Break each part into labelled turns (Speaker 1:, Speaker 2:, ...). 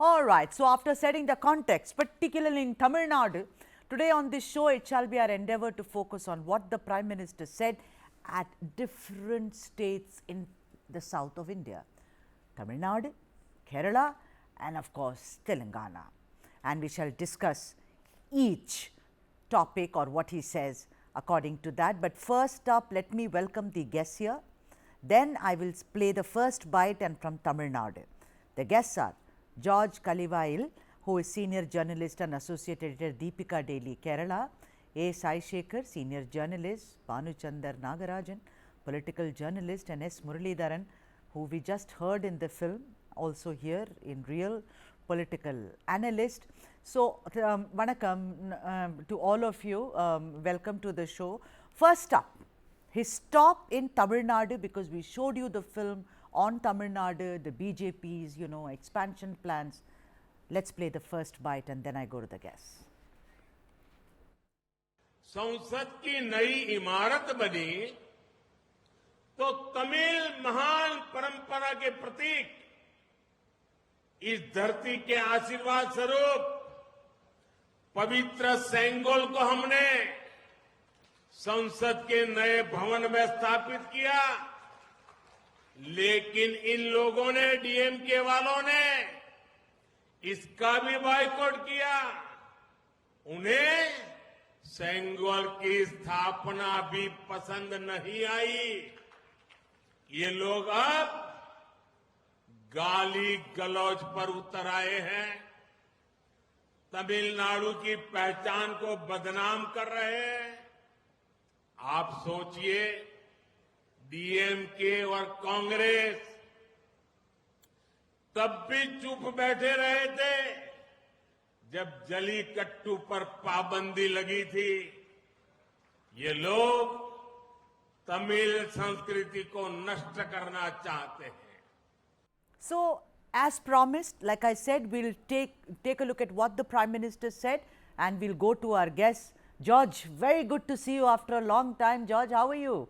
Speaker 1: All right, so after setting the context, particularly in Tamil Nadu, today on this show it shall be our endeavour to focus on what the Prime Minister said at different states in the south of India. Tamil Nadu, Kerala and of course Telangana. And we shall discuss each topic or what he says according to that. But first up, let me welcome the guests here. Then I will play the first bite and from Tamil Nadu. The guests are George Kallivayalil, who is senior journalist and associate editor Deepika Daily, Kerala. Saye Sekhar, senior journalist, Banuchandar Nagarajan, political journalist, and Muralidharan, who we just heard in the film, also here in real, political analyst. So, vanakkam to all of you, welcome to the show. First up, his stop in Tamil Nadu, because we showed you the film on Tamil Nadu, the BJP's, expansion plans. Let's play the first bite and then I go to the guests.
Speaker 2: संसद की नई इमारत बनी तो तमिल महान परंपरा के प्रतीक इस धरती के आशीर्वाद स्वरूप पवित्र सेंगोल को हमने संसद के नए भवन में स्थापित किया। लेकिन इन लोगों ने, डीएमके वालों ने इसका भी बायकॉट किया। उन्हें सेंगोल की स्थापना भी पसंद नहीं आई। ये लोग अब गाली गलौज पर उतर आए हैं, तमिलनाडु की पहचान को बदनाम कर रहे हैं। आप सोचिए, डीएमके और कांग्रेस तब भी चुप बैठे रहे थे जब जलीकट्टू पर पाबंदी लगी थी। ये लोग तमिल संस्कृति को नष्ट करना चाहते हैं।
Speaker 1: So, as promised, like I said, we'll take a look at what the Prime Minister said and we'll go to our guests. George, very good to see you after a long time. George, how are you?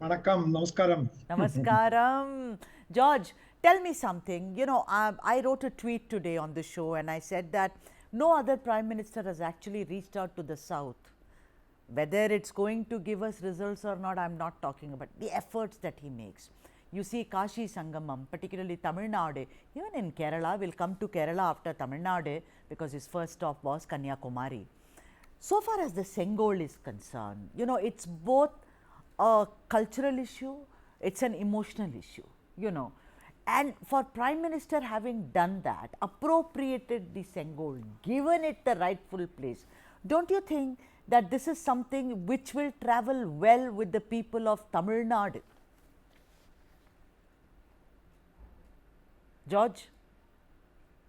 Speaker 3: Vanakkam, namaskaram.
Speaker 1: Namaskaram. George, tell me something. I wrote a tweet today on the show and I said that no other Prime Minister has actually reached out to the South. Whether it's going to give us results or not, I'm not talking about the efforts that he makes. You see Kashi Sangamam, particularly Tamil Nadu, even in Kerala, we'll come to Kerala after Tamil Nadu because his first stop was Kanyakumari. So far as the Sengol is concerned, it's both a cultural issue, it's an emotional issue, And for Prime Minister having done that, appropriated the Sengol, given it the rightful place, don't you think that this is something which will travel well with the people of Tamil Nadu? George?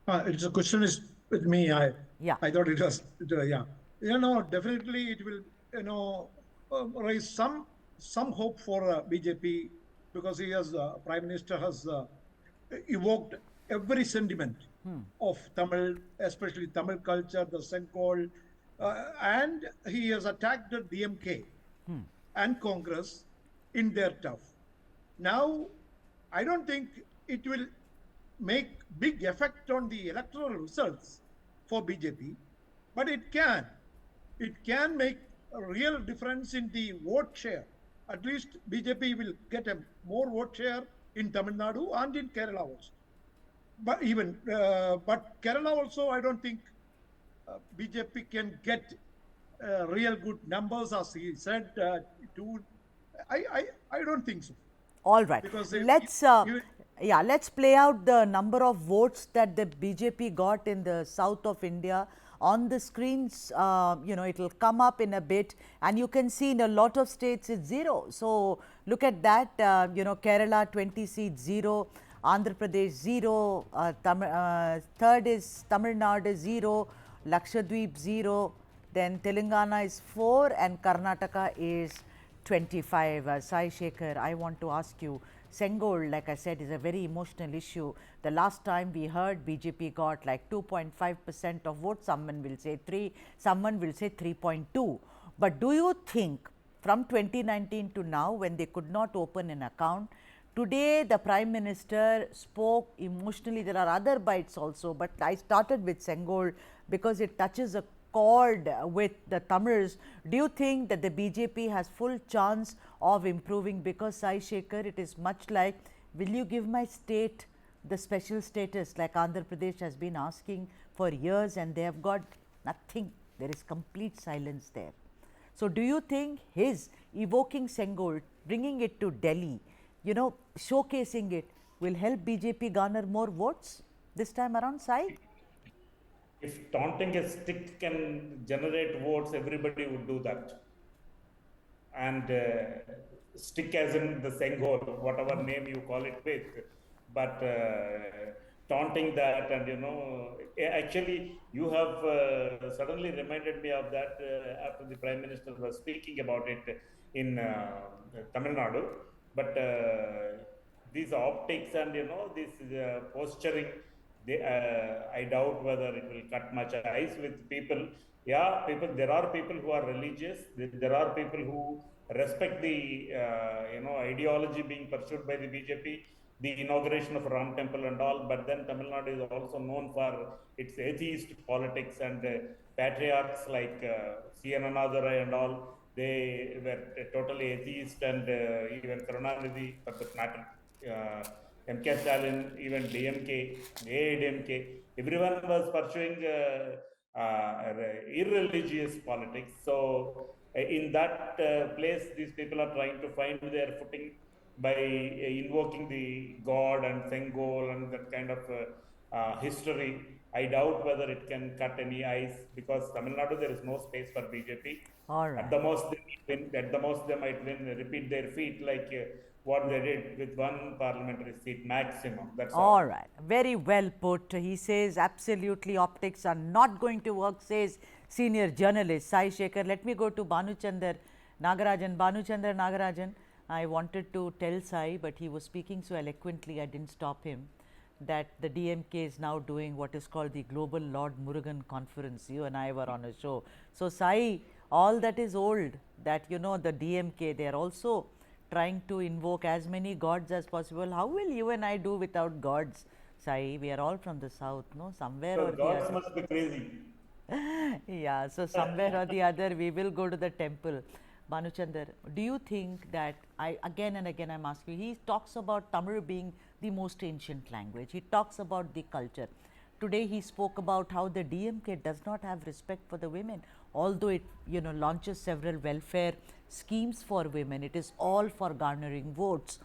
Speaker 3: It's a question is with me. I thought it was, definitely it will, raise some hope for BJP because he has, Prime Minister has evoked every sentiment of Tamil, especially Tamil culture, the Sengol, and he has attacked the DMK and Congress in their turf. Now, I don't think it will make big effect on the electoral results for BJP, but it can. It can make a real difference in the vote share. At least BJP will get a more vote share in Tamil Nadu and in Kerala also. But but Kerala also, I don't think BJP can get real good numbers, as he said. I don't think so.
Speaker 1: All right.
Speaker 3: Because
Speaker 1: let's play out the number of votes that the BJP got in the south of India. On the screens, it will come up in a bit and you can see in a lot of states it's 0. So, look at that, Kerala 20 seats 0, Andhra Pradesh 0, third is Tamil Nadu 0, Lakshadweep 0, then Telangana is 4 and Karnataka is 25. Saye Sekhar, I want to ask you, Sengol, like I said, is a very emotional issue. The last time we heard BJP got like 2.5% of votes, someone will say 3, someone will say 3.2. But do you think from 2019 to now, when they could not open an account, Today, the Prime Minister spoke emotionally. There are other bites also, but I started with Sengol because it touches a chord with the Tamils. Do you think that the BJP has full chance of improving? Because Saye Sekhar, it is much like, will you give my state the special status like Andhra Pradesh has been asking for years, and they have got nothing. There is complete silence there. So do you think his evoking Sengol, bringing it to Delhi, showcasing it, will help BJP garner more votes this time around, Sayee?
Speaker 4: If taunting a stick can generate votes, everybody would do that. And stick as in the Sengol, whatever name you call it with, but taunting that, and actually you have suddenly reminded me of that after the Prime Minister was speaking about it in Tamil Nadu. But these optics and this posturing, I doubt whether it will cut much ice with people. Yeah, there are people who are religious. There are people who respect the ideology being pursued by the BJP, the inauguration of Ram Temple and all. But then Tamil Nadu is also known for its atheist politics, and patriarchs like C.N. Annadurai and all. They were totally atheist, and even Karunanidhi, for that matter. M.K. Stalin, even DMK, AIDMK, everyone was pursuing irreligious politics. So in that place, these people are trying to find their footing by invoking the God and Sengol and that kind of history. I doubt whether it can cut any ice, because Tamil Nadu, there is no space for BJP.
Speaker 1: All right.
Speaker 4: At the most, they might win, repeat their feat like what they did with one parliamentary seat maximum. That's all.
Speaker 1: Right. Very well put. He says absolutely optics are not going to work, says senior journalist Saye Sekhar. Let me go to Banuchandar Nagarajan. Banuchandar Nagarajan, I wanted to tell Sayee, but he was speaking so eloquently, I didn't stop him, that the DMK is now doing what is called the Global Lord Murugan Conference. You and I were on a show. So Sayee, all that is old, that the DMK, they are also trying to invoke as many gods as possible. How will you and I do without gods, Sayee? We are all from the south, no? Somewhere
Speaker 4: So
Speaker 1: or the
Speaker 4: gods
Speaker 1: other.
Speaker 4: must be crazy.
Speaker 1: Yeah, so somewhere or the other we will go to the temple. Banuchandar, do you think that, again and again I'm asking you, he talks about Tamil being the most ancient language. He talks about the culture. Today he spoke about how the DMK does not have respect for the women, although it launches several welfare schemes for women. It is all for garnering votes.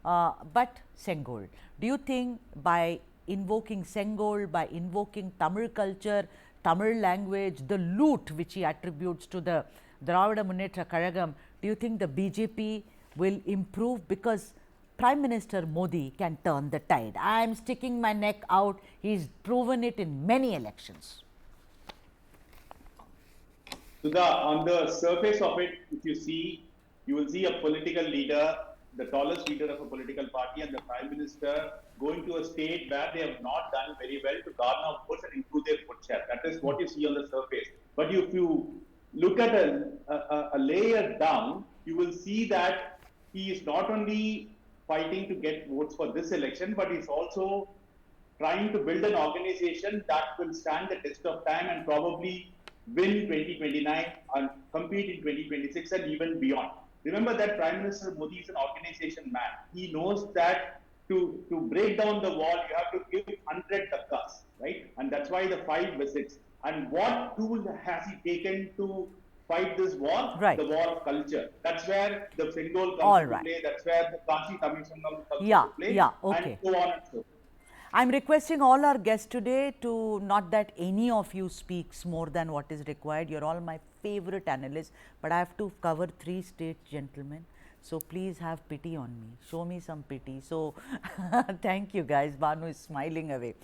Speaker 1: But Sengol, do you think by invoking Sengol, by invoking Tamil culture, Tamil language, the loot which he attributes to the Dravida Munnetra Kazhagam, do you think the BJP will improve? Because Prime Minister Modi can turn the tide. I am sticking my neck out. He's proven it in many elections.
Speaker 5: Sudha, on the surface of it, if you see, you will see a political leader, the tallest leader of a political party, and the Prime Minister going to a state where they have not done very well to garner votes and improve their vote share. That is what you see on the surface. But if you look at a layer down, you will see that he is not only fighting to get votes for this election, but he's also trying to build an organization that will stand the test of time and probably win 2029 and compete in 2026 and even beyond. Remember that Prime Minister Modi is an organization man. He knows that to break down the wall, you have to give 100 dhakkas, right? And that's why the 5 visits. And what tool has he taken to fight this war?
Speaker 1: Right.
Speaker 5: The war of culture. That's where the Sengol comes into play. That's where the Kanchi Commission comes into play.
Speaker 1: Yeah, okay.
Speaker 5: And so on and so forth.
Speaker 1: I'm requesting all our guests today to, not that any of you speaks more than what is required. You're all my favorite analysts, but I have to cover 3 states, gentlemen. So please have pity on me. Show me some pity. So thank you guys. Banu is smiling away.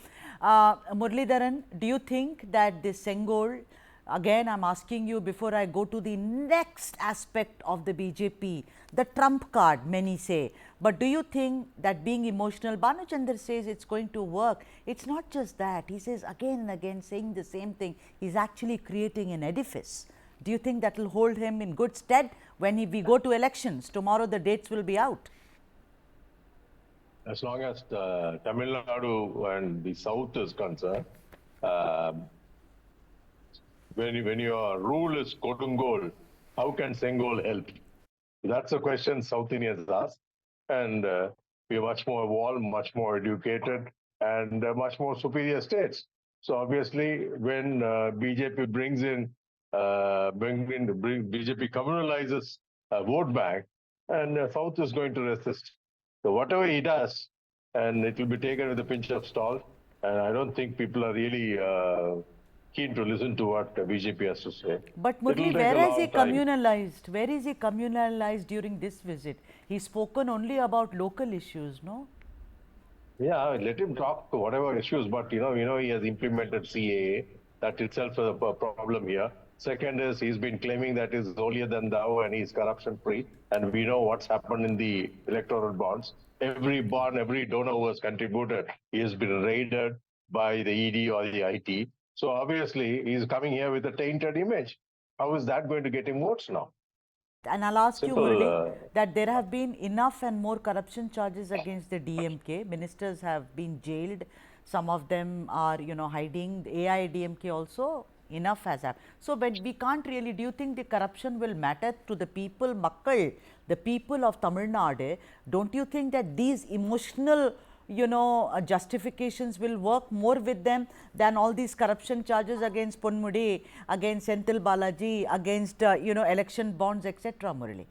Speaker 1: Muralidharan, do you think that this Sengol, again I'm asking you before I go to the next aspect of the BJP, the trump card many say, but do you think that being emotional, Banuchandar says it's going to work. It's not just that. He says again and again saying the same thing. He's actually creating an edifice. Do you think that will hold him in good stead when we go to elections? Tomorrow the dates will be out.
Speaker 6: as long as Tamil Nadu and the South is concerned, um when your rule is Kodungol, how can Sengol help? That's a question South Indians ask. And we are much more evolved, much more educated, and much more superior states. So obviously, when BJP BJP communalizes a vote bank, and South is going to resist. So whatever he does, and it will be taken with a pinch of salt. And I don't think people are really keen to listen to what BJP has to say.
Speaker 1: But Murli, where is he communalized? Where is he communalized during this visit? He's spoken only about local issues, no?
Speaker 6: Yeah, let him talk to whatever issues, but you know, he has implemented CAA. That itself is a problem here. Second is he's been claiming that he's holier than thou and he's corruption free. And we know what's happened in the electoral bonds. Every bond, every donor who has contributed, he has been raided by the ED or the IT. So obviously he's coming here with a tainted image. How is that going to get him votes now?
Speaker 1: And I'll ask you, Murali, that there have been enough and more corruption charges against the DMK. Ministers have been jailed. Some of them are, hiding. The AIDMK also, enough has happened. So, but we can't really, do you think the corruption will matter to the people, Makkal, the people of Tamil Nadu? Don't you think that these emotional justifications will work more with them than all these corruption charges against Ponmudi, against Senthil Balaji, against, election bonds, etc., Murali?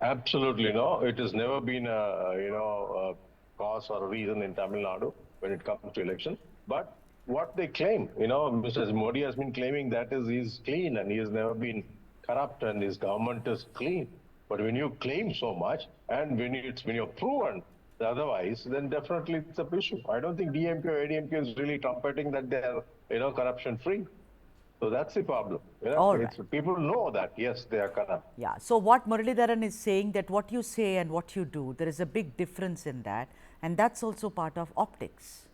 Speaker 6: Absolutely no. It has never been a cause or a reason in Tamil Nadu when it comes to election. But what they claim, Mr. Modi has been claiming that he's clean and he has never been corrupt and his government is clean. But when you claim so much and when you're proven otherwise, then definitely it's a issue. I don't think DMK or ADMK is really trumpeting that they're, corruption free. So that's the problem.
Speaker 1: All right.
Speaker 6: People know that, yes, they are corrupt.
Speaker 1: Yeah. So what Muralidharan is saying, that what you say and what you do, there is a big difference in that. And that's also part of optics.